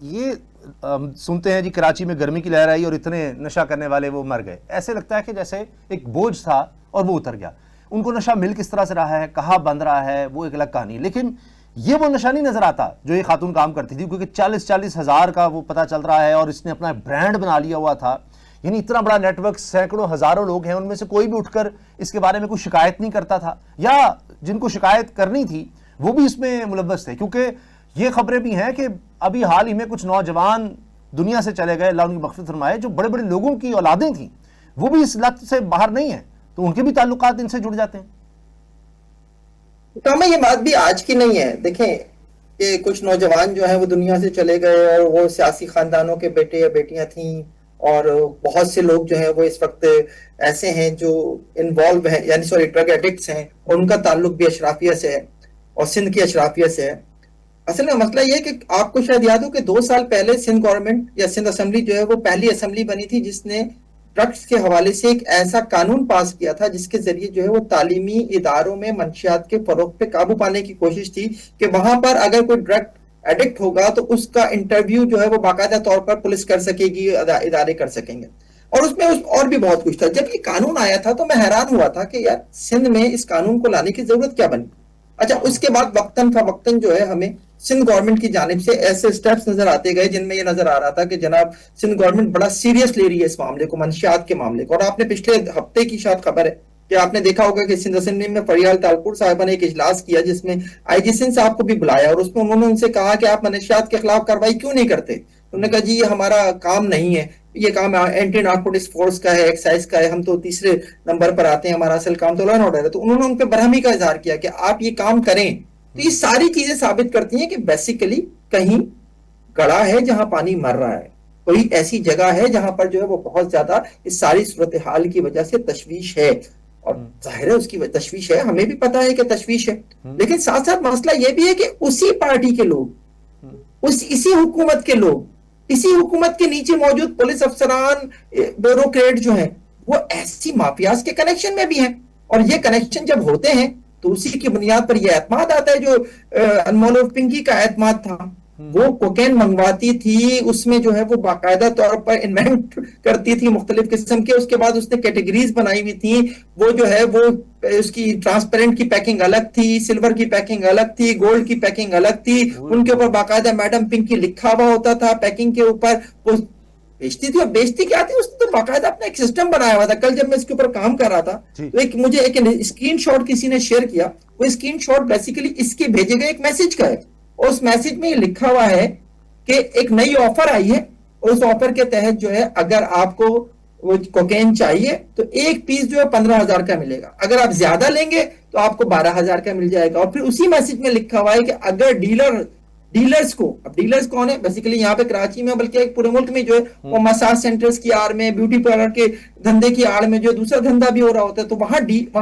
ये सुनते हैं जी कराची में गर्मी की लहर आई और इतने नशा करने वाले वो मर गए, ऐसे लगता है कि जैसे एक बोझ था और वो उतर गया। उनको नशा मिल किस तरह से रहा है, कहाँ बन रहा है, वो एक अलग कहानी। लेकिन ये वो नशा नहीं नजर आता जो ये खातून काम करती थी, क्योंकि 40-40 हज़ार का वो पता चल रहा है और इसने अपना ब्रांड बना लिया हुआ था। यानी इतना बड़ा नेटवर्क, सैकड़ों हजारों लोग हैं, उनमें से कोई भी उठकर इसके बारे में कोई शिकायत नहीं करता था, या जिनको शिकायत करनी थी वो भी इसमें मुलव्वस थे। क्योंकि ये खबरें भी हैं कि अभी हाल ही में कुछ नौजवान दुनिया से चले गए, अल्लाह उनकी मग़फ़िरत फरमाए, जो बड़े बड़े लोगों की औलादें थी, वो भी इस लत से बाहर नहीं है, तो उनके भी ताल्लुकात इनसे जुड़ जाते हैं। तो हमें ये बात भी आज की नहीं है। देखें कि कुछ नौजवान जो है वो दुनिया से चले गए और वो सियासी खानदानों के बेटे या बेटियां थीं, और बहुत से लोग जो है वो इस वक्त ऐसे हैं जो इन्वॉल्व हैं, यानी सॉरी ड्रग एडिक्ट्स हैं, और उनका ताल्लुक भी अशराफिया से है और सिंध की अशराफिया से है। असल में मसला ये है कि आपको शायद याद हो कि 2 साल पहले सिंध गवर्नमेंट या सिंध असेंबली जो है वो पहली असेंबली बनी थी जिसने ड्रग्स के हवाले से एक ऐसा कानून पास किया था जिसके जरिए जो है वो तालीमी इदारों में मंशियात के फरोग पे काबू पाने की कोशिश थी कि वहां पर अगर कोई ड्रग एडिक्ट होगा तो उसका इंटरव्यू जो है वो बाकायदा तौर पर पुलिस कर सकेगी, इदारे कर सकेंगे। और उसमें और भी बहुत कुछ था। जब ये कानून आया था तो मैं हैरान हुआ था कि यार सिंध में इस कानून को लाने की जरूरत क्या बनी। अच्छा, उसके बाद वक्तन फवक्तन जो है हमें सिंध गवर्नमेंट की जानिब से ऐसे स्टेप्स नजर आते गए जिनमें ये नजर आ रहा था कि जनाब सिंध गवर्नमेंट बड़ा सीरियस ले रही है इस मामले को, मंशियात के मामले को। और आपने पिछले हफ्ते की शायद खबर है कि आपने देखा होगा कि सिंध असेंबली में फरियाल तालपुर साहिबा ने एक इजलास किया जिसमें आईजी सिंध साहब को भी बुलाया, और उसमें उन्होंने उनसे कहा कि आप मंशियात के खिलाफ कार्रवाई क्यों नहीं करते। उन्होंने कहा जी ये हमारा काम नहीं है, ये काम एंटी नार्कोटिक्स फोर्स का है, एक्साइज का है, हम तो तीसरे नंबर पर आते हैं, हमारा असल काम तो लॉ एंड ऑर्डर है। तो उन्होंने उन पर बरहमी का इजहार किया कि आप ये काम करें। तो ये सारी चीजें साबित करती हैं कि बेसिकली कहीं गड़ा है जहां पानी मर रहा है, कोई ऐसी जगह है जहां पर जो है वो बहुत ज्यादा इस सारी सूरत हाल की वजह से तशवीश है। और जाहिर है उसकी तशवीश है, हमें भी पता है कि तशवीश है, लेकिन साथ साथ मसला यह भी है कि उसी पार्टी के लोग, इसी हुकूमत के लोग, इसी हुकूमत के नीचे मौजूद पुलिस अफसरान, ब्यूरोक्रेट जो हैं, वो ऐसी माफियाज के कनेक्शन में भी हैं। और ये कनेक्शन जब होते हैं तो उसी की बुनियाद पर यह एतमाद आता है जो अनमोल पिंकी का एतमाद था। वो कोकेन मंगवाती थी, उसमें जो है वो बाकायदा तौर पर इन्वेंट करती थी मुख्तलिफ किस्म के, उसके बाद उसने कैटेगरीज बनाई हुई थी। वो जो है वो उसकी ट्रांसपेरेंट की पैकिंग अलग थी, सिल्वर की पैकिंग अलग थी, गोल्ड की पैकिंग अलग थी, उनके ऊपर बाकायदा मैडम पिंकी लिखा हुआ होता था पैकिंग के ऊपर। वो बेचती थी, और बेचती क्या थी, उसने तो बाकायदा अपना एक सिस्टम बनाया हुआ था। कल जब मैं इसके ऊपर काम कर रहा था तो मुझे एक स्क्रीनशॉट किसी ने शेयर किया, वो स्क्रीनशॉट बेसिकली इसके भेजे गए एक मैसेज का है। उस मैसेज में ये लिखा हुआ है कि एक नई ऑफर आई है, और उस ऑफर के तहत जो है अगर आपको वो कोकेन चाहिए तो एक पीस जो है 15,000 का मिलेगा, अगर आप ज्यादा लेंगे तो आपको 12,000 का मिल जाएगा। और फिर उसी मैसेज में लिखा हुआ है कि अगर डीलर्स को, अब डीलर्स कौन है, बेसिकली यहाँ पे कराची में बल्कि पूरे मुल्क में जो है वो मसाज सेंटर्स की आड़ में, ब्यूटी पार्लर के धंधे की आड़ में जो दूसरा धंधा भी हो रहा होता है, तो वहां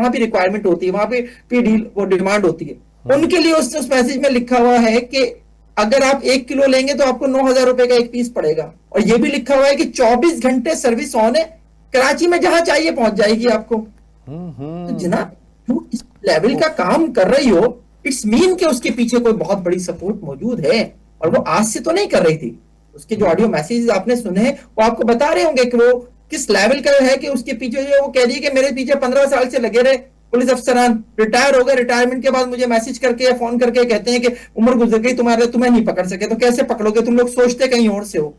भी रिक्वायरमेंट होती है, वहां पे डील वो डिमांड होती है। उनके लिए उस मैसेज में लिखा हुआ है कि अगर आप 1 किलो लेंगे तो आपको 9,000 रुपए का एक पीस पड़ेगा। और ये भी लिखा हुआ है कि 24 घंटे सर्विस ऑन है, कराची में जहां चाहिए पहुंच जाएगी आपको। तो जनाब तू इस लेवल का काम कर रही हो, इट्स मीन कि उसके पीछे कोई बहुत बड़ी सपोर्ट मौजूद है, और वो आज से तो नहीं कर रही थी। उसके जो ऑडियो मैसेजेस आपने सुने हैं वो आपको बता रहे होंगे कि वो किस लेवल का है, कि उसके पीछे जो वो कह रही है कि मेरे पीछे 15 साल से लगे रहे पुलिस अफसरान, रिटायर हो गए, रिटायरमेंट के बाद मुझे मैसेज करके या फोन करके कहते हैं कि उम्र गुजर गई तुम्हारे, तुम्हें नहीं पकड़ सके। तो कैसे पकड़ोगे, तुम लोग सोचते कहीं और से हो।